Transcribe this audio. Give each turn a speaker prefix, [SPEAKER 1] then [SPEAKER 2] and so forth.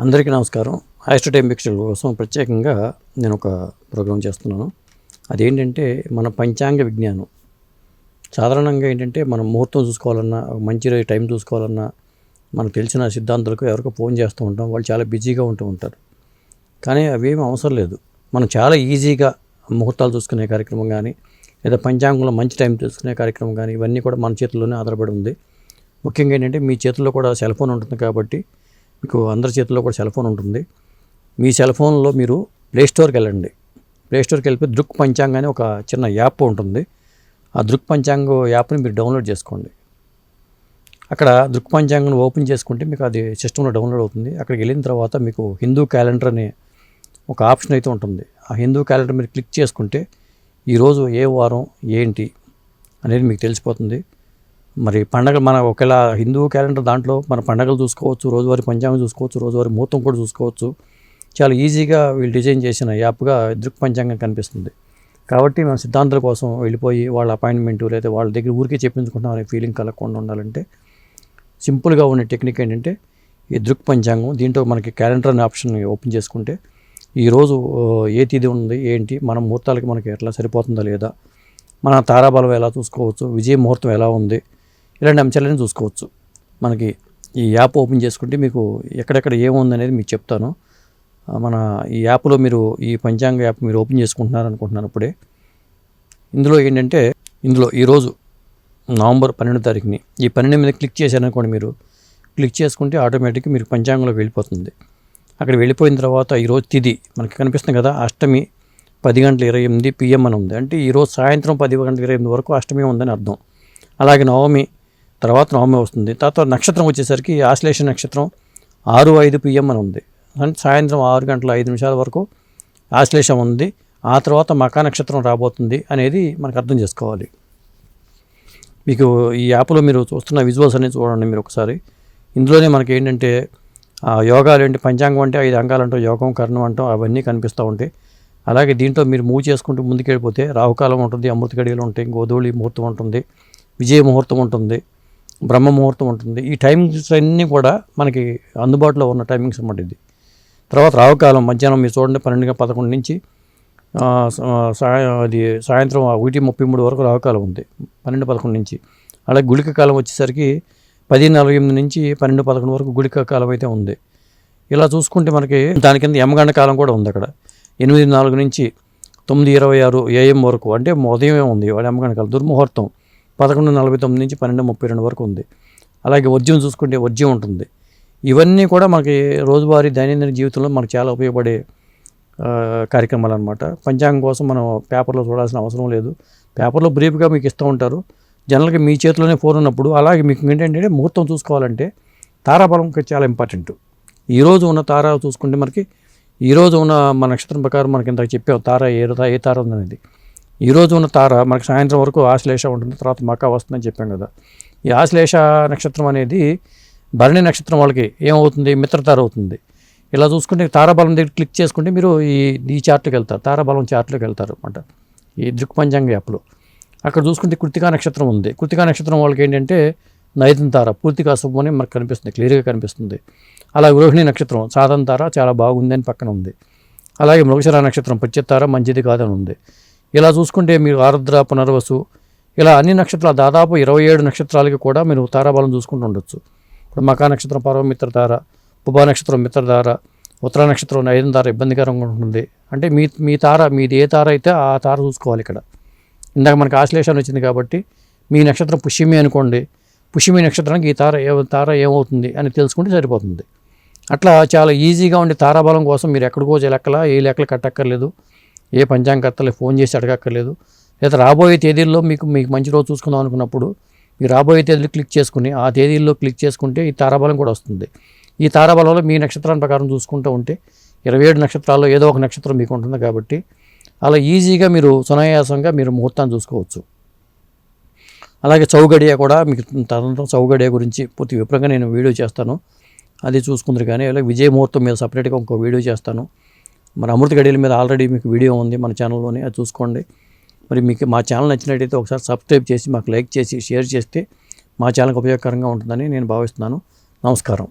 [SPEAKER 1] అందరికీ నమస్కారం. Astro time picture కోసం ప్రత్యేకంగా నేను ఒక ప్రోగ్రాం చేస్తున్నాను. అదేంటంటే మన పంచాంగ విజ్ఞానం. సాధారణంగా ఏంటంటే మనం ముహూర్తం చూసుకోవాలన్నా, మంచి టైం చూసుకోవాలన్నా మనకు తెలిసిన సిద్ధాంతులకు ఎవరికో ఫోన్ చేస్తూ ఉంటాం. వాళ్ళు చాలా బిజీగా ఉంటూ ఉంటారు. కానీ అవేమి అవసరం లేదు. మనం చాలా ఈజీగా ముహూర్తాలు చూసుకునే కార్యక్రమం కానీ, లేదా పంచాంగంలో మంచి టైం చూసుకునే కార్యక్రమం కానీ, ఇవన్నీ కూడా మన చేతుల్లోనే ఆధారపడి ఉంది. ముఖ్యంగా ఏంటంటే మీ చేతుల్లో కూడా సెల్ ఫోన్ ఉంటుంది కాబట్టి మీకు అందరి చేతుల్లో కూడా సెల్ ఫోన్ ఉంటుంది. మీ సెల్ ఫోన్లో మీరు ప్లేస్టోర్కి వెళ్ళండి. ప్లేస్టోర్కి వెళ్ళిపోయి దృక్ పంచాంగ అని ఒక చిన్న యాప్ ఉంటుంది. ఆ దృక్ పంచాంగ యాప్ని మీరు డౌన్లోడ్ చేసుకోండి. అక్కడ దృక్ పంచాంగం ఓపెన్ చేసుకుంటే మీకు అది సిస్టంలో డౌన్లోడ్ అవుతుంది. అక్కడికి వెళ్ళిన తర్వాత మీకు హిందూ క్యాలెండర్ అనే ఒక ఆప్షన్ అయితే ఉంటుంది. ఆ హిందూ క్యాలెండర్ మీరు క్లిక్ చేసుకుంటే ఈరోజు ఏ వారం ఏంటి అనేది మీకు తెలిసిపోతుంది. మరి పండగ మన ఒకవేళ హిందూ క్యాలెండర్ దాంట్లో మన పండగలు చూసుకోవచ్చు, రోజువారీ పంచాంగం చూసుకోవచ్చు, రోజువారీ ముహూర్తం కూడా చూసుకోవచ్చు. చాలా ఈజీగా వీళ్ళు డిజైన్ చేసిన యాప్గా దృక్ పంచాంగం కనిపిస్తుంది. కాబట్టి మన సిద్ధాంతాల కోసం వెళ్ళిపోయి వాళ్ళ అపాయింట్మెంటు లేదా వాళ్ళ దగ్గర ఊరికే చెప్పించుకుంటాం అనే ఫీలింగ్ కలగకుండా ఉండాలంటే సింపుల్గా ఉన్న టెక్నిక్ ఏంటంటే ఈ దృక్ పంచాంగం. దీంట్లో మనకి క్యాలెండర్ అనే ఆప్షన్ ఓపెన్ చేసుకుంటే ఈరోజు ఏ తేదీ ఉంది ఏంటి, మన ముహూర్తాలకి మనకి ఎట్లా సరిపోతుందా లేదా, మన తారాబలం ఎలా చూసుకోవచ్చు, విజయ ముహూర్తం ఎలా ఉంది, ఇలాంటి అంశాలను చూసుకోవచ్చు. మనకి ఈ యాప్ ఓపెన్ చేసుకుంటే మీకు ఎక్కడెక్కడ ఏముంది అనేది మీకు చెప్తాను. మన ఈ యాప్లో మీరు ఈ పంచాంగ యాప్ మీరు ఓపెన్ చేసుకుంటున్నారు అనుకుంటున్నాను ఇప్పుడే. ఇందులో ఏంటంటే ఈరోజు నవంబర్ 12 తారీఖుని ఈ 12 మీద క్లిక్ చేశారనుకోండి, మీరు క్లిక్ చేసుకుంటే ఆటోమేటిక్గా మీరు పంచాంగంలోకి వెళ్ళిపోతుంది. అక్కడ వెళ్ళిపోయిన తర్వాత ఈరోజు తిథి మనకి కనిపిస్తుంది కదా, అష్టమి 10:28 PM అని ఉంది. అంటే ఈరోజు సాయంత్రం 10:28 వరకు అష్టమి ఉందని అర్థం. అలాగే నవమి తర్వాత నవమి వస్తుంది. తర్వాత నక్షత్రం వచ్చేసరికి ఆశ్లేష నక్షత్రం 6:05 PM అని ఉంది. అంటే సాయంత్రం 6:05 వరకు ఆశ్లేషం ఉంది. ఆ తర్వాత మకా నక్షత్రం రాబోతుంది అనేది మనకు అర్థం చేసుకోవాలి. మీకు ఈ యాప్లో మీరు చూస్తున్న విజువల్స్ అనేది చూడండి మీరు ఒకసారి. ఇందులోనే మనకి ఏంటంటే యోగాలు ఏంటి, పంచాంగం అంటే 5 అంగాలు అంటాం, యోగం కర్ణం అంటాం, అవన్నీ కనిపిస్తూ ఉంటాయి. అలాగే దీంట్లో మీరు మూవ్ చేసుకుంటూ ముందుకెళ్ళిపోతే రాహుకాలం ఉంటుంది, అమృత గడియలు ఉంటాయి, గోధూళి ముహూర్తం ఉంటుంది, విజయ ముహూర్తం ఉంటుంది, బ్రహ్మ ముహూర్తం ఉంటుంది. ఈ టైమింగ్స్ అన్నీ కూడా మనకి అందుబాటులో ఉన్న టైమింగ్స్ అన్నమాట ఇది. తర్వాత రాహుకాలం మధ్యాహ్నం మీరు చూడండి 12:11 నుంచి అది సాయంత్రం 1:33 వరకు రాహుకాలం ఉంది 12:11 నుంచి. అలాగే గుళిక కాలం వచ్చేసరికి 10:48 నుంచి 12:11 వరకు గుళిక కాలం అయితే ఉంది. ఇలా చూసుకుంటే మనకి దాని కింద యమగండ కాలం కూడా ఉంది. అక్కడ 8:04 నుంచి 9:26 AM వరకు, అంటే ఉదయమే ఉంది యమగండ కాలం. దుర్ముహూర్తం 11:49 నుంచి 12:32 వరకు ఉంది. అలాగే వర్జ్యం చూసుకుంటే వర్జ్యం ఉంటుంది. ఇవన్నీ కూడా మనకి రోజువారీ దైనందిన జీవితంలో మనకు చాలా ఉపయోగపడే కార్యక్రమాలు అనమాట. పంచాంగం కోసం మనం పేపర్లో చూడాల్సిన అవసరం లేదు. పేపర్లో బ్రీఫ్గా మీకు ఇస్తూ ఉంటారు. జనరల్గా మీ చేతిలోనే ఫోన్ ఉన్నప్పుడు. అలాగే మీకు ఏంటంటే ముహూర్తం చూసుకోవాలంటే తారాబలం చాలా ఇంపార్టెంట్. ఈరోజు ఉన్న తార చూసుకుంటే మనకి ఈరోజు ఉన్న మన నక్షత్రం ప్రకారం మనకి ఇంతకు చెప్పాం తార ఏ తార ఉందనేది. ఈరోజు ఉన్న తార మనకి సాయంత్రం వరకు ఆశ్లేష ఉంటుంది, తర్వాత మకా వస్తుందని చెప్పాం కదా. ఈ ఆశ్లేష నక్షత్రం అనేది భరణి నక్షత్రం వాళ్ళకి ఏమవుతుంది, మిత్రతార అవుతుంది. ఇలా చూసుకుంటే తారాబలం దగ్గర క్లిక్ చేసుకుంటే మీరు ఈ చార్ట్లోకి వెళ్తారు, తారాబలం చార్ట్లోకి వెళ్తారు అనమాట ఈ దృక్ పంచాంగ యాప్లో. అక్కడ చూసుకుంటే కృతికా నక్షత్రం ఉంది. కృతికా నక్షత్రం వాళ్ళకి ఏంటంటే నైదం తార పూర్తిగా అశుభం అని మనకు కనిపిస్తుంది, క్లియర్గా కనిపిస్తుంది. అలాగే రోహిణి నక్షత్రం సాధన తార చాలా బాగుంది అని పక్కన ఉంది. అలాగే మృగశిర నక్షత్రం ప్రత్యతార మంచిది కాదని ఉంది. ఇలా చూసుకుంటే మీరు ఆరుద్ర, పునర్వసు, ఇలా అన్ని నక్షత్రాలు దాదాపు 27 నక్షత్రాలకి కూడా మీరు తారాబలం చూసుకుంటూ ఉండొచ్చు. ఇప్పుడు మకా నక్షత్రం పర్వమిత్ర తార, పుబా నక్షత్రం మిత్రధార, ఉత్తర నక్షత్రం 5 తార ఇబ్బందికరంగా ఉంటుంది. అంటే మీ తార మీది ఏ తార అయితే ఆ తార చూసుకోవాలి. ఇక్కడ ఇందాక మనకి ఆశ్లేషాన్ని వచ్చింది కాబట్టి మీ నక్షత్రం పుష్యమి అనుకోండి, పుష్యమి నక్షత్రానికి ఈ తార ఏమవుతుంది అని తెలుసుకుంటే సరిపోతుంది. అట్లా చాలా ఈజీగా ఉండే తారాబలం కోసం మీరు ఎక్కడికో ఏ లెక్కలు కట్టక్కర్లేదు, ఏ పంచాంగకర్తలు ఫోన్ చేసి అడగక్కర్లేదు. లేదా రాబోయే తేదీల్లో మీకు మంచి రోజు చూసుకుందాం అనుకున్నప్పుడు మీరు రాబోయే తేదీలు క్లిక్ చేసుకుని ఆ తేదీల్లో క్లిక్ చేసుకుంటే ఈ తారాబలం కూడా వస్తుంది. ఈ తారాబలంలో మీ నక్షత్రాన్ని ప్రకారం చూసుకుంటూ ఉంటే 27 నక్షత్రాల్లో ఏదో ఒక నక్షత్రం మీకు ఉంటుంది కాబట్టి అలా ఈజీగా మీరు సునాయాసంగా మీరు ముహూర్తాన్ని చూసుకోవచ్చు. అలాగే చౌగడియ కూడా మీకు తదనంతరం చౌగడియ గురించి పూర్తి వివరంగా నేను వీడియో చేస్తాను, అది చూసుకుందరు. కానీ అలాగే విజయ ముహూర్తం మీద సపరేట్గా ఇంకో వీడియో చేస్తాను. మన అమృత గడియల మీద ఆల్రెడీ మీకు వీడియో ఉంది మన ఛానల్లోనే, అది చూసుకోండి. మరి మీకు మా ఛానల్ నచ్చినట్టయితే ఒకసారి సబ్స్క్రైబ్ చేసి మాకు లైక్ చేసి షేర్ చేస్తే మా ఛానల్కి ఉపయోగకరంగా ఉంటుందని నేను భావిస్తున్నాను. నమస్కారం.